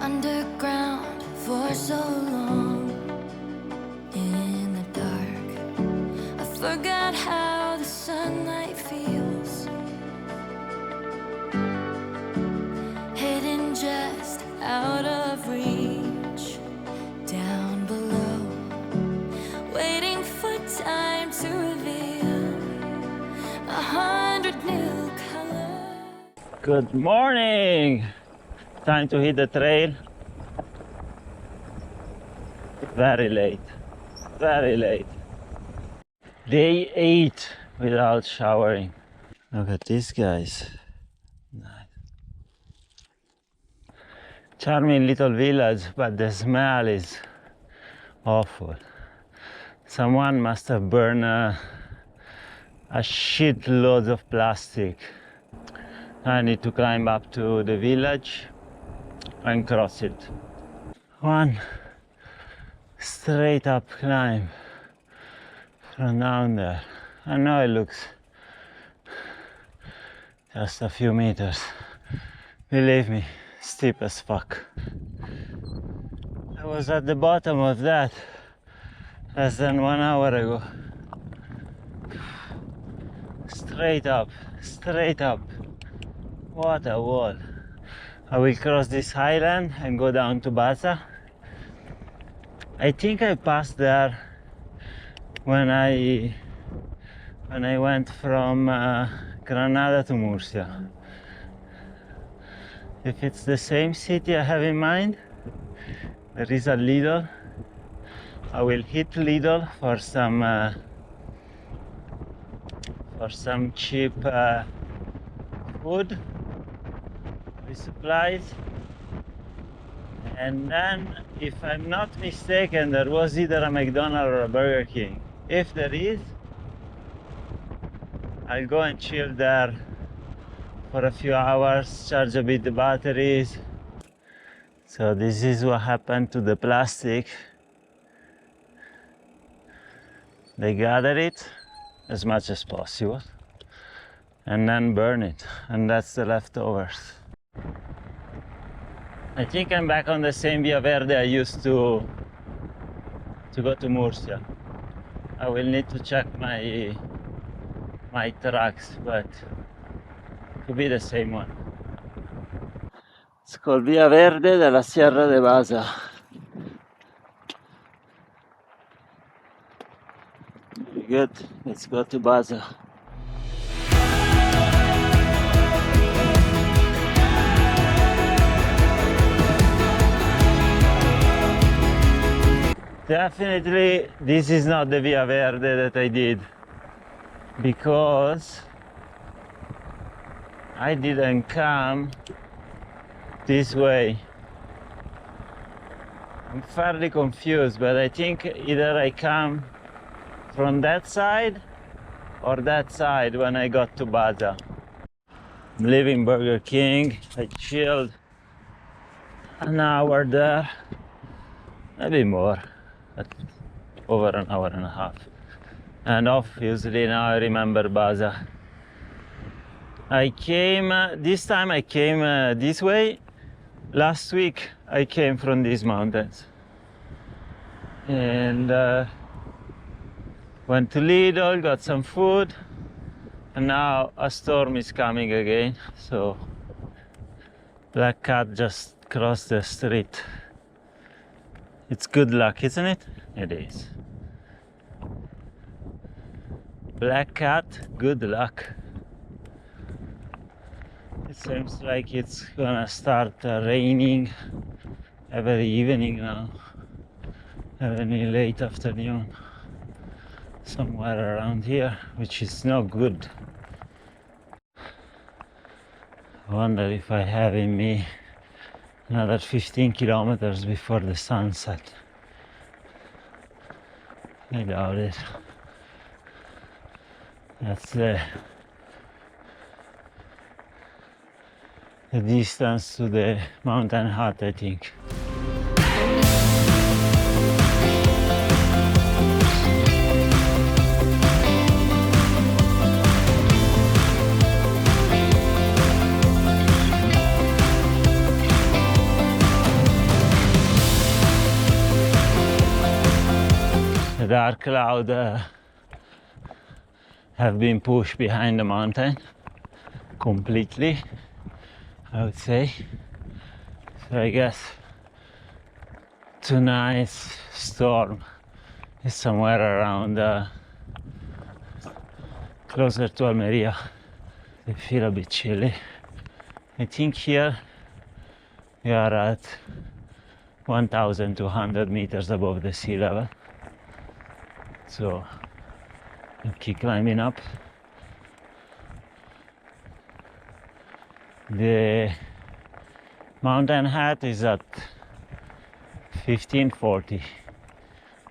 underground for so long. In the dark, I forgot how the sunlight feels. Hidden just out of reach, down below, waiting for time to reveal 100 new colors. Good morning! Time to hit the trail. Very late. Very late. Day 8 without showering. Look at these guys. Nice. Charming little village, but the smell is awful. Someone must have burned a shitload of plastic. I need to climb up to the village and cross it. One straight up climb from down there. I know it looks just a few meters. Believe me, steep as fuck. I was at the bottom of that less than 1 hour ago. Straight up, straight up. What a wall. I will cross this highland and go down to Baza. I think I passed there when I went from Granada to Murcia. If it's the same city I have in mind, there is a Lidl. I will hit Lidl for some cheap food, supplies, and then, if I'm not mistaken, there was either a McDonald's or a Burger King. If there is, I'll go and chill there for a few hours, charge a bit the batteries. So this is what happened to the plastic. They gather it as much as possible and then burn it, and that's the leftovers. I think I'm back on the same Via Verde I used to go to Murcia. I will need to check my tracks, but it could be the same one. It's called Via Verde della Sierra de Baza. Very good, let's go to Baza. Definitely, this is not the Via Verde that I did, because I didn't come this way. I'm fairly confused, but I think either I come from that side or that side when I got to Baza. I'm leaving Burger King. I chilled an hour there, maybe more. Over an hour and a half, and obviously now I remember Baza. I came this time I came this way. Last week I came from these mountains and went to Lidl, got some food, and now a storm is coming again, so Black Cat just crossed the street. It's good luck, isn't it? It is. Black Cat, good luck. It seems like it's gonna start raining every evening now, every late afternoon, somewhere around here, which is not good. I wonder if I have in me another 15 kilometers before the sunset. I doubt it. That's the distance to the mountain hut, I think. dark clouds have been pushed behind the mountain completely, I would say. So I guess tonight's storm is somewhere around closer to Almeria. I feel a bit chilly. I think here we are at 1,200 meters above the sea level. So I'll keep climbing up. The mountain height is at 1540,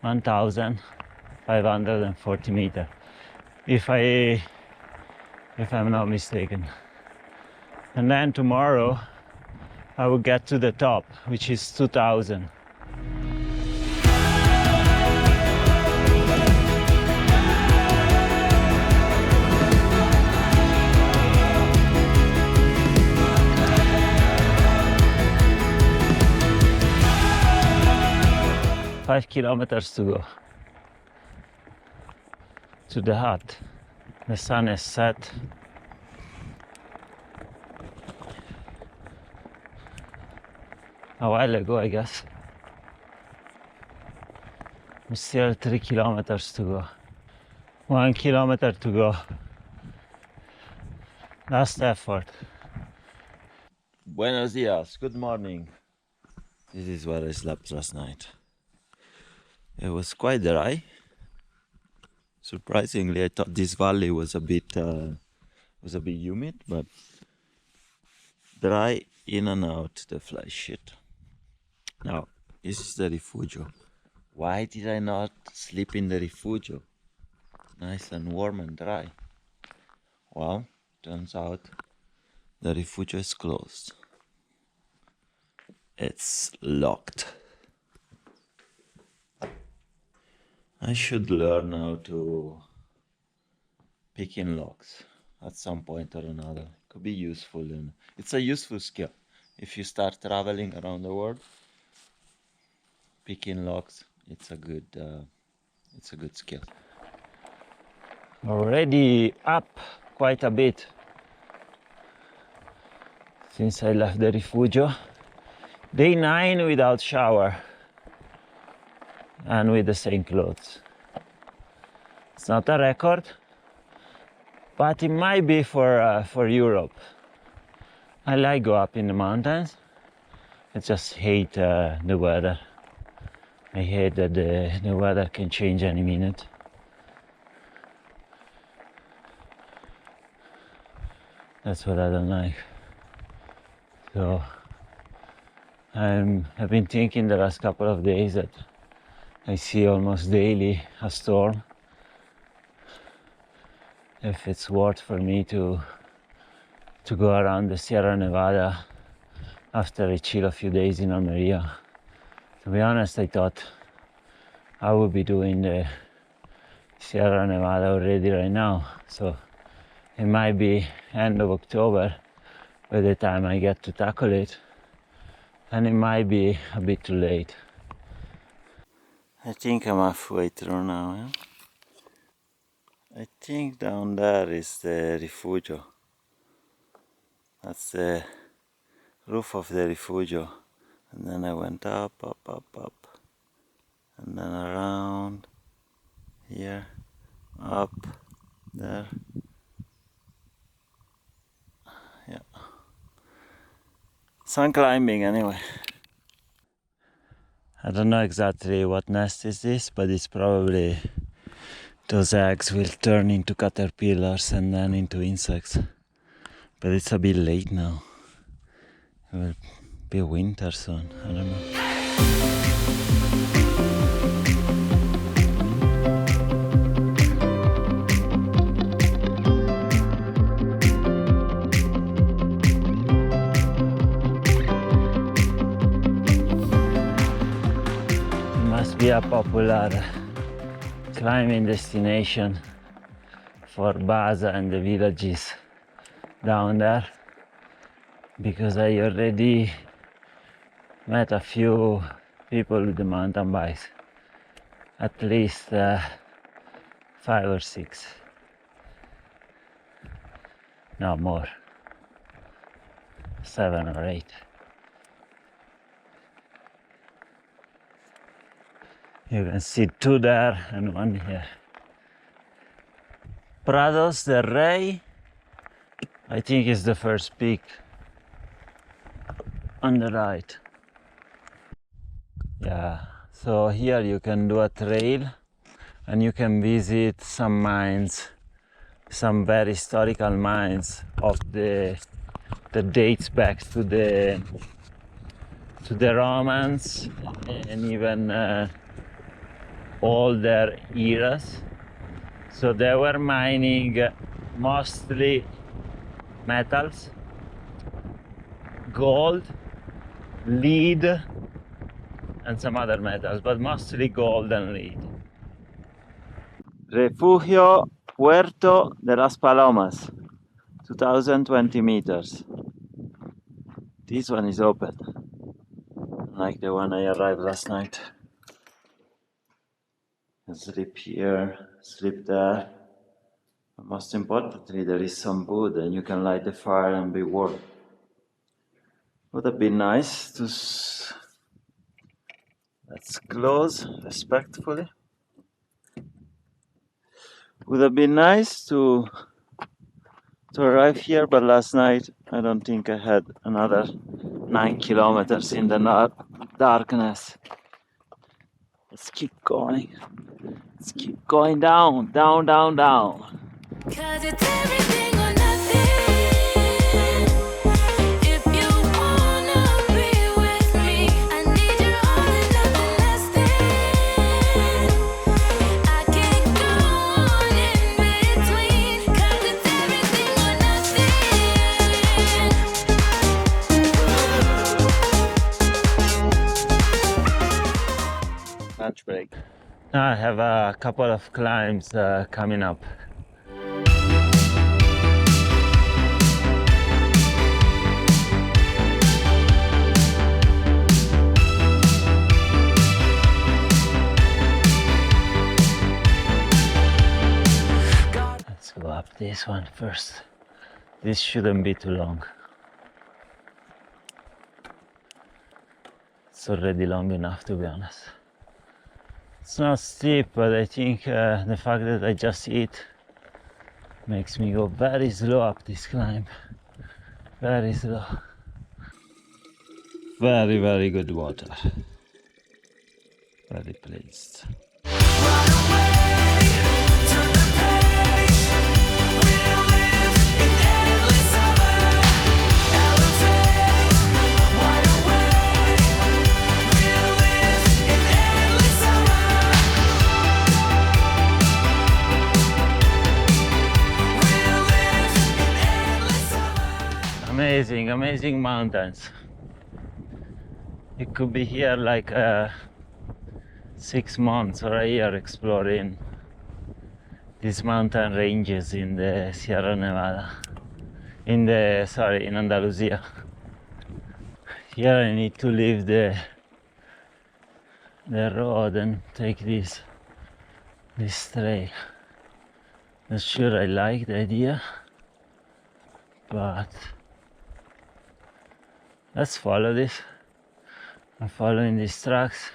1,540 meters, if I'm not mistaken. And then tomorrow I will get to the top, which is 2,000. 5 kilometers to go to the hut. The sun is set. A while ago, I guess. We still have 3 kilometers to go. 1 kilometer to go. Last effort. Buenos dias, good morning. This is where I slept last night. It was quite dry. Surprisingly, I thought this valley was a bit humid, but dry in and out the fly shit. Now, this is the Refugio. Why did I not sleep in the Refugio? Nice and warm and dry. Well, turns out the Refugio is closed. It's locked. I should learn how to pick in locks at some point or another. Could be useful. It's a useful skill. If you start traveling around the world, picking locks, it's a good skill. Already up quite a bit since I left the Refugio. Day 9 without shower and with the same clothes. It's not a record, but it might be for Europe. I like go up in the mountains. I just hate the weather. I hate that the weather can change any minute. That's what I don't like. So I've been thinking the last couple of days that I see almost daily a storm. If it's worth for me to go around the Sierra Nevada after I chill a few days in Almeria. To be honest, I thought I would be doing the Sierra Nevada already right now. So it might be end of October by the time I get to tackle it. And it might be a bit too late. I think I'm halfway through now. Yeah? I think down there is the Refugio. That's the roof of the Refugio. And then I went up, and then around here, up there. Yeah. Sun climbing anyway. I don't know exactly what nest is this, but it's probably those eggs will turn into caterpillars and then into insects. But it's a bit late now. It will be winter soon, I don't know. It must be a popular climbing destination for Baza and the villages down there, because I already met a few people with the mountain bikes at least 5 or 6. No more. 7 or 8. You can see 2 there and 1 here. Prados del Rey, I think, is the first peak on the right. Yeah, so here you can do a trail and you can visit some mines, some very historical mines of that dates back to the Romans and even older eras. So they were mining mostly metals, gold, lead, and some other metals, but mostly gold and lead. Refugio Puerto de las Palomas, 2020 meters. This one is open, like the one I arrived last night. You sleep here, sleep there. But most importantly, there is some wood and you can light the fire and be warm. Would have been nice to... Let's close respectfully. Would have been nice to arrive here, but last night I don't think I had another 9 kilometers in the darkness. Let's keep going. Let's keep going down, down, down, down. 'Cause it's everything or nothing. If you wanna be with me, I need your all and nothing less than. I can't go on in between. 'Cause it's everything or nothing. Lunch break. Now I have a couple of climbs coming up. Let's go up this one first. This shouldn't be too long. It's already long enough, to be honest. It's not steep, but I think the fact that I just eat makes me go very slow up this climb. Very slow. Very, very good water. Very pleased. Amazing, amazing mountains. You could be here like 6 months or a year exploring these mountain ranges in the Sierra Nevada, in Andalusia. Here I need to leave the road and take this trail. Not sure I like the idea, but let's follow this. I'm following these tracks.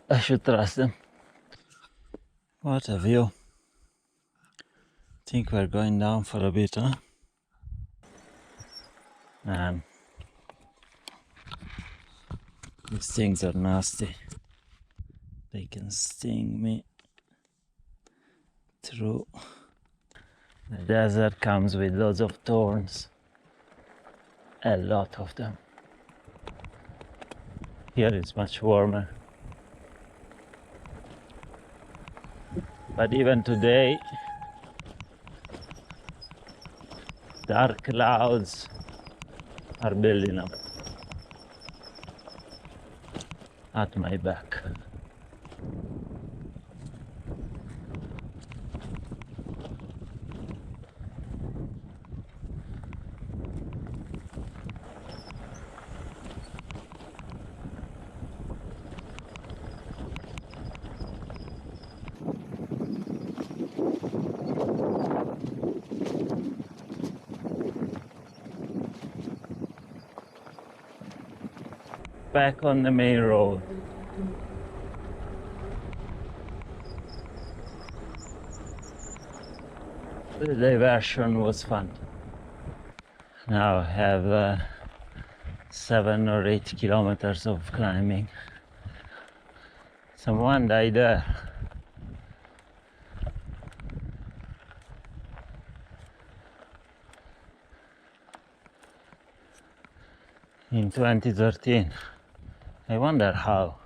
I should trust them. What a view. Think we're going down for a bit, huh? Man, these things are nasty. They can sting me through. The desert comes with lots of thorns. A lot of them. Here it's much warmer. But even today, dark clouds are building up at my back. back on the main road. The diversion was fun. Now I have 7 or 8 kilometers of climbing. Someone died there. In 2013. I wonder how.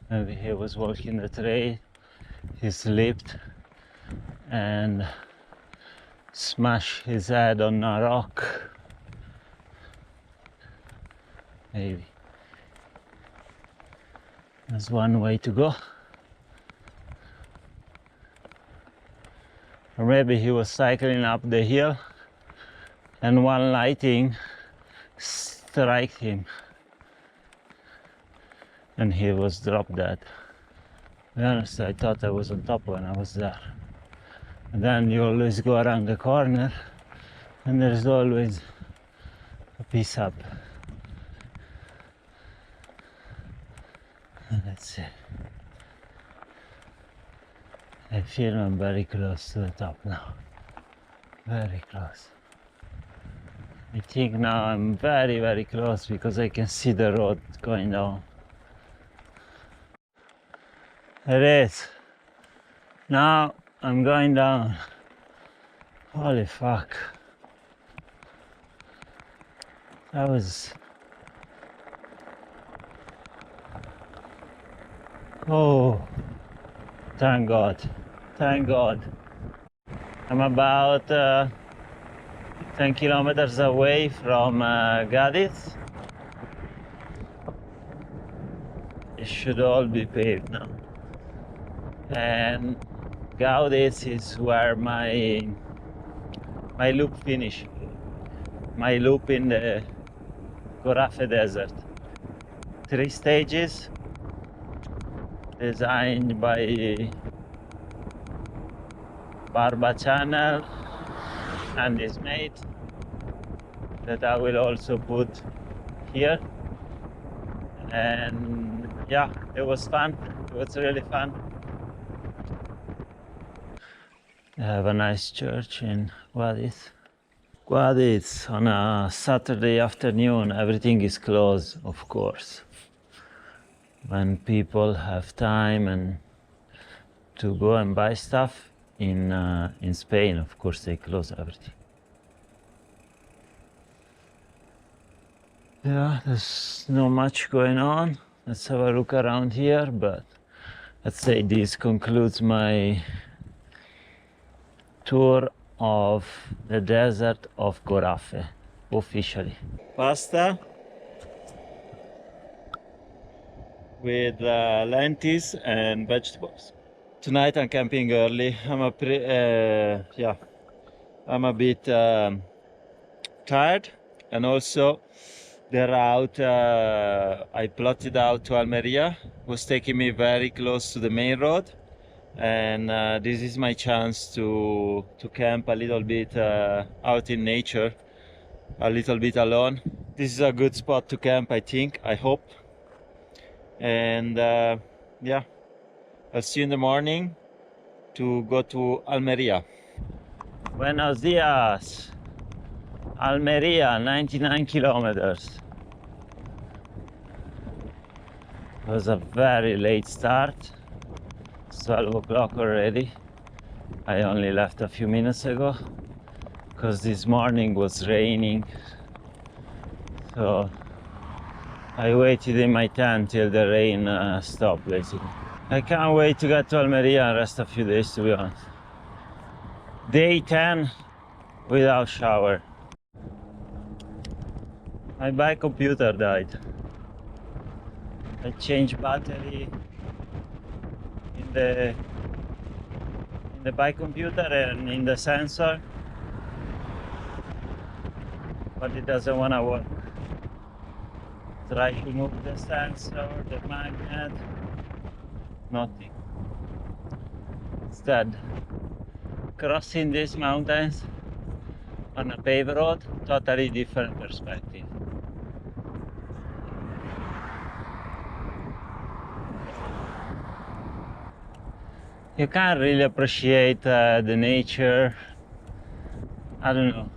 Maybe he was walking the trail, he slipped and smashed his head on a rock. Maybe. There's one way to go. Or maybe he was cycling up the hill and one lightning struck him and he was dropped dead. To be honest, I thought I was on top when I was there. And then you always go around the corner and there's always a piece up. Let's see. I feel I'm very close to the top now. Very close. I think now I'm very, very close because I can see the road going down. It is. Now I'm going down. Holy fuck. That was... Oh, thank God. Thank God. I'm about 10 kilometers away from Guadix. It should all be paved now. And Guadix is where my loop finish. My loop in the Gorafe desert. 3 stages designed by Barba Channel and his mate that I will also put here. And yeah, it was fun. It was really fun. I have a nice church in Guadix. Guadix on a Saturday afternoon, everything is closed, of course. When people have time and to go and buy stuff in Spain, of course, they close everything. Yeah, there's not much going on. Let's have a look around here, but let's say this concludes my tour of the desert of Gorafe, officially. Pasta with lentils and vegetables. Tonight I'm camping early. I'm a bit tired, and also the route I plotted out to Almeria was taking me very close to the main road, and this is my chance to camp a little bit out in nature, a little bit alone. This is a good spot to camp, I think, I hope. And yeah, I'll see you in the morning to go to Almeria. Buenos dias. Almeria, 99 kilometers. It was a very late start. It's 12 o'clock already. I only left a few minutes ago because this morning was raining. So I waited in my tent till the rain stopped, basically. I can't wait to get to Almeria and rest a few days, to be honest. Day 10 without shower. My bike computer died. I changed battery in the bike computer and in the sensor, but it doesn't want to work. Try to move the sensor, the magnet, nothing. It's dead. Crossing these mountains on a paved road, totally different perspective. You can't really appreciate the nature. I don't know.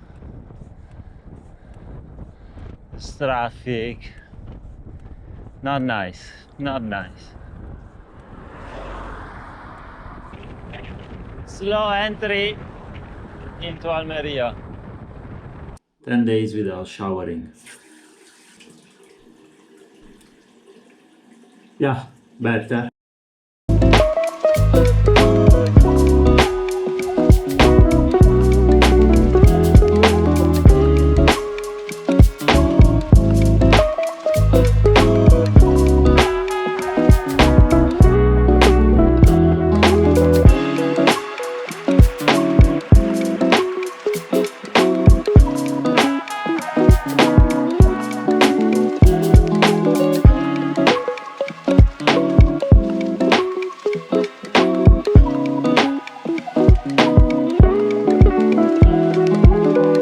This traffic. Not nice. Not nice. Slow entry into Almeria. 10 days without showering. Yeah, better.